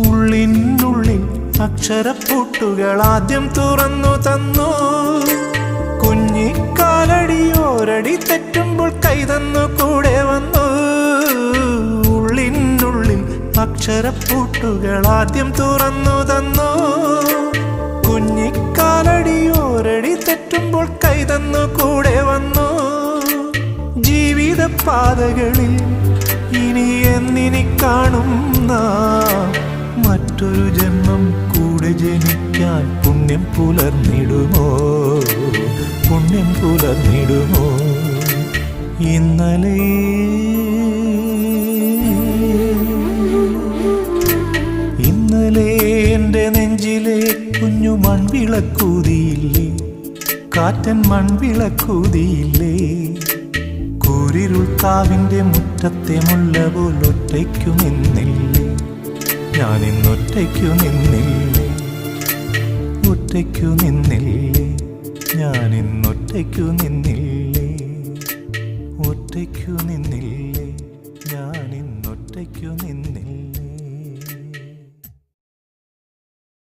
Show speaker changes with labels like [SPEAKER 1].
[SPEAKER 1] ഉള്ളിനുള്ളിൽ അക്ഷരപ്പൂട്ടുകൾ ആദ്യം തുറന്നു തന്നു. കുഞ്ഞിക്കാലടിയോരടി തെറ്റുമ്പോൾ കൈതന്നു കൂടെ വന്നു. ഉള്ളിനുള്ളിൽ അക്ഷരപ്പൂട്ടുകൾ ആദ്യം തുറന്നു തന്നു. കുഞ്ഞിക്കാലടിയോരടി തെറ്റുമ്പോൾ കൈതന്നു കൂടെ വന്നു. ജീവിതപാതകളിൽ ഇനി എന്നിനി കാണും നാം മറ്റൊരു ജന്മം കൂടെ ജനിക്കാൻ പുണ്യം പുലർന്നിടുമോ, പുണ്യം പുലർന്നിടുമോ? ഇന്നലെ എൻ്റെ നെഞ്ചിലെ കുഞ്ഞു മൺവിളക്കൂതിയില്ലേ, കാറ്റൻ മൺവിളക്കൂതിയില്ലേ? കൂരിരുൾ കാവിൻ്റെ മുറ്റത്തെ മുല്ല പോലൊറ്റയ്ക്കു നിന്നില്ലേ, ഞാനിന്നൊറ്റയ്ക്കു നിന്നില്ലേ, ഒറ്റയ്ക്കു നിന്നില്ലേ, ഞാനിന്നൊറ്റയ്ക്കു നിന്നില്ലേ, ഒറ്റയ്ക്കു നിന്നില്ലേ, ഞാനിന്നൊറ്റയ്ക്കു നിന്നില്ലേ.